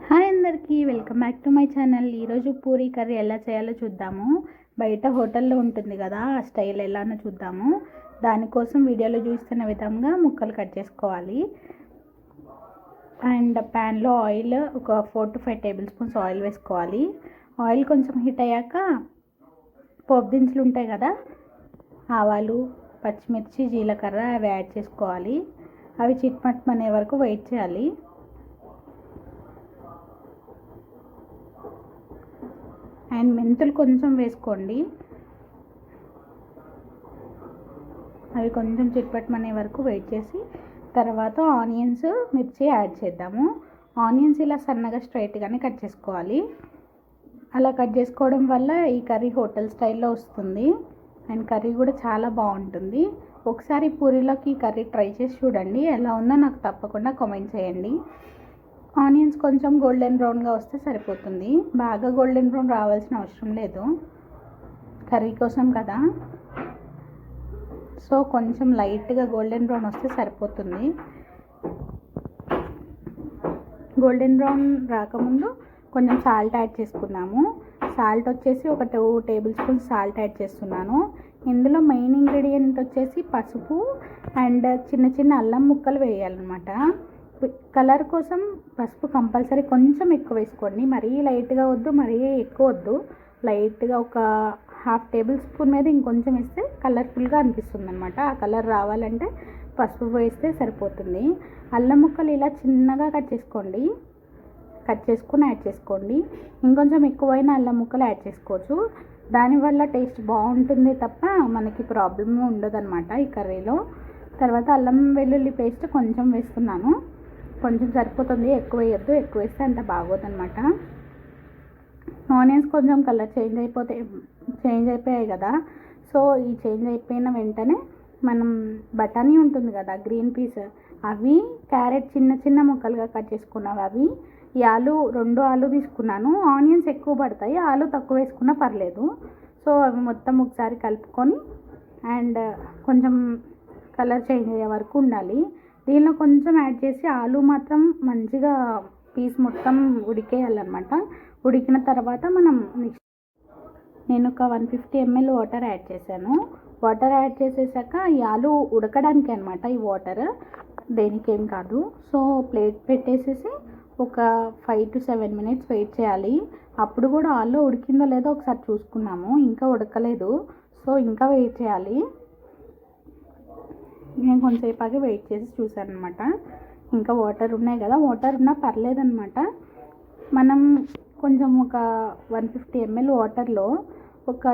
Hi అందరికీ welcome back to my channel. ఈరోజు Puri curry ఎలా చేయాలో చూద్దాము. బయట హోటల్లో ఉంటుంది కదా, ఆ స్టైల్ ఎలానో చూద్దాము. దానికోసం వీడియోలో చూస్తున్న విధంగా ముక్కలు కట్ చేసుకోవాలి. అండ్ ప్యాన్లో ఆయిల్ ఒక 4 to 5 టేబుల్ స్పూన్స్ ఆయిల్ వేసుకోవాలి. ఆయిల్ కొంచెం హీట్ అయ్యాక పోపు దినుసులు ఉంటాయి కదా, ఆవాలు, పచ్చిమిర్చి, జీలకర్ర అవి యాడ్ చేసుకోవాలి. అవి చిట్మట్మనే వరకు వెయిట్ చేయాలి. అండ్ మెంతులు కొంచెం వేసుకోండి. అవి కొంచెం చిట్పట్టమనే వరకు వెయిట్ చేసి తర్వాత ఆనియన్స్, మిర్చి యాడ్ చేద్దాము. ఆనియన్స్ ఇలా సన్నగా స్ట్రైట్గానే కట్ చేసుకోవాలి. అలా కట్ చేసుకోవడం వల్ల ఈ కర్రీ హోటల్ స్టైల్లో వస్తుంది. అండ్ కర్రీ కూడా చాలా బాగుంటుంది. ఒకసారి పూరీలోకి ఈ కర్రీ ట్రై చేసి చూడండి. ఎలా ఉందో నాకు తప్పకుండా కామెంట్ చేయండి. ఆనియన్స్ కొంచెం గోల్డెన్ బ్రౌన్గా వస్తే సరిపోతుంది. బాగా గోల్డెన్ బ్రౌన్ రావాల్సిన అవసరం లేదు, కర్రీ కోసం కదా. సో కొంచెం లైట్గా గోల్డెన్ బ్రౌన్ వస్తే సరిపోతుంది. గోల్డెన్ బ్రౌన్ రాకముందు కొంచెం సాల్ట్ యాడ్ చేసుకున్నాము. సాల్ట్ వచ్చేసి ఒక 2 టేబుల్ స్పూన్స్ సాల్ట్ యాడ్ చేస్తున్నాను. ఇందులో మెయిన్ ఇంగ్రీడియంట్ వచ్చేసి పసుపు అండ్ చిన్న చిన్న అల్లం ముక్కలు వేయాలన్నమాట. కలర్ కోసం పసుపు కంపల్సరీ కొంచెం ఎక్కువ వేసుకోండి. మరీ లైట్గా వద్దు, మరీ ఎక్కువ వద్దు. లైట్గా ఒక 1/2 టేబుల్ స్పూన్ మీద ఇంకొంచెం వేస్తే కలర్ఫుల్గా అనిపిస్తుంది అనమాట. ఆ కలర్ రావాలంటే పసుపు వేస్తే సరిపోతుంది. అల్లం ముక్కలు ఇలా చిన్నగా కట్ చేసుకొని యాడ్ చేసుకోండి. ఇంకొంచెం ఎక్కువైన అల్లం ముక్కలు యాడ్ చేసుకోవచ్చు. దానివల్ల టేస్ట్ బాగుంటుంది తప్ప మనకి ప్రాబ్లం ఉండదన్నమాట ఈ కర్రీలో. తర్వాత అల్లం వెల్లుల్లి పేస్ట్ కొంచెం వేస్తున్నాను. కొంచెం సరిపోతుంది, ఎక్కువ వేయద్దు. ఎక్కువ వేస్తే అంత బాగోదన్నమాట. ఆనియన్స్ కొంచెం కలర్ చేంజ్ అయిపోయాయి కదా. సో ఈ చేంజ్ అయిపోయిన వెంటనే మనం బఠానీ ఉంటుంది కదా, గ్రీన్ పీస్, అవి క్యారెట్ చిన్న చిన్న ముక్కలుగా కట్ చేసుకున్నవి, అవి ఈ 2 ఆలు తీసుకున్నాను. ఆనియన్స్ ఎక్కువ పడతాయి, ఆలు తక్కువ వేసుకున్నా పర్లేదు. సో అవి మొత్తం ఒకసారి కలుపుకొని అండ్ కొంచెం కలర్ చేంజ్ అయ్యే వరకు ఉండాలి. దీనిలో కొంచెం యాడ్ చేసి ఆలు మాత్రం మంచిగా పీస్ మొత్తం ఉడికేయాలన్నమాట. ఉడికిన తర్వాత నేను ఒక 150 ml వాటర్ యాడ్ చేశాను. వాటర్ యాడ్ చేసేసాక ఈ ఆలు ఉడకడానికి అనమాట ఈ వాటర్, దేనికేం కాదు. సో ప్లేట్ పెట్టేసేసి ఒక 5 to 7 minutes వెయిట్ చేయాలి. అప్పుడు కూడా ఆలు ఉడికిందో లేదో ఒకసారి చూసుకున్నాము, ఇంకా ఉడకలేదు. సో ఇంకా వెయిట్ చేయాలి. నేను కొంచెంసేపు వెయిట్ చేసి చూసాను అనమాట. ఇంకా వాటర్ ఉన్నాయి కదా, వాటర్ ఉన్నా పర్లేదన్నమాట. మనం కొంచెం ఒక 150 ml వాటర్లో ఒక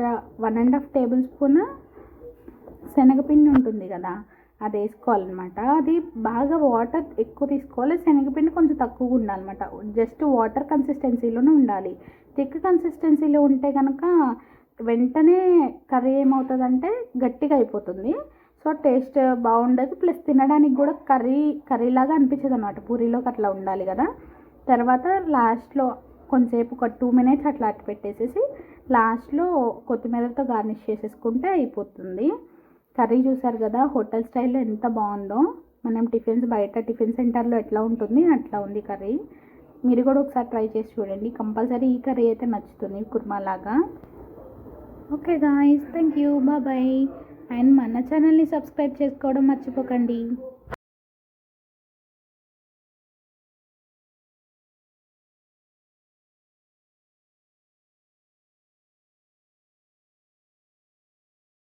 1.5 టేబుల్ స్పూన్ శనగపిండి ఉంటుంది కదా, అది వేసుకోవాలన్నమాట. అది బాగా వాటర్ ఎక్కువ తీసుకోవాలి, శనగపిండి కొంచెం తక్కువగా ఉండాలన్నమాట. జస్ట్ వాటర్ కన్సిస్టెన్సీలోనే ఉండాలి. థిక్ కన్సిస్టెన్సీలో ఉంటే కనుక వెంటనే కర్రీ ఏమవుతుందంటే గట్టిగా అయిపోతుంది. సో టేస్ట్ బాగుండదు, ప్లస్ తినడానికి కూడా కర్రీలాగా అనిపించదు అన్నమాట. పూరీలోకి అట్లా ఉండాలి కదా. తర్వాత లాస్ట్లో కొంచెంసేపు ఒక 2 minutes అట్లా అట్టు పెట్టేసేసి లాస్ట్లో కొత్తిమీరతో గార్నిష్ చేసేసుకుంటే అయిపోతుంది. కర్రీ చూసారు కదా హోటల్ స్టైల్లో ఎంత బాగుందో. మనం బయట టిఫిన్ సెంటర్లో ఎట్లా ఉంటుంది అట్లా ఉంది కర్రీ. మీరు కూడా ఒకసారి ట్రై చేసి చూడండి, కంపల్సరీ ఈ కర్రీ అయితే నచ్చుతుంది, కుర్మా లాగా. Okay guys, thank you, bye. And మన ఛానల్ని సబ్స్క్రైబ్ చేసుకోవడం మర్చిపోకండి.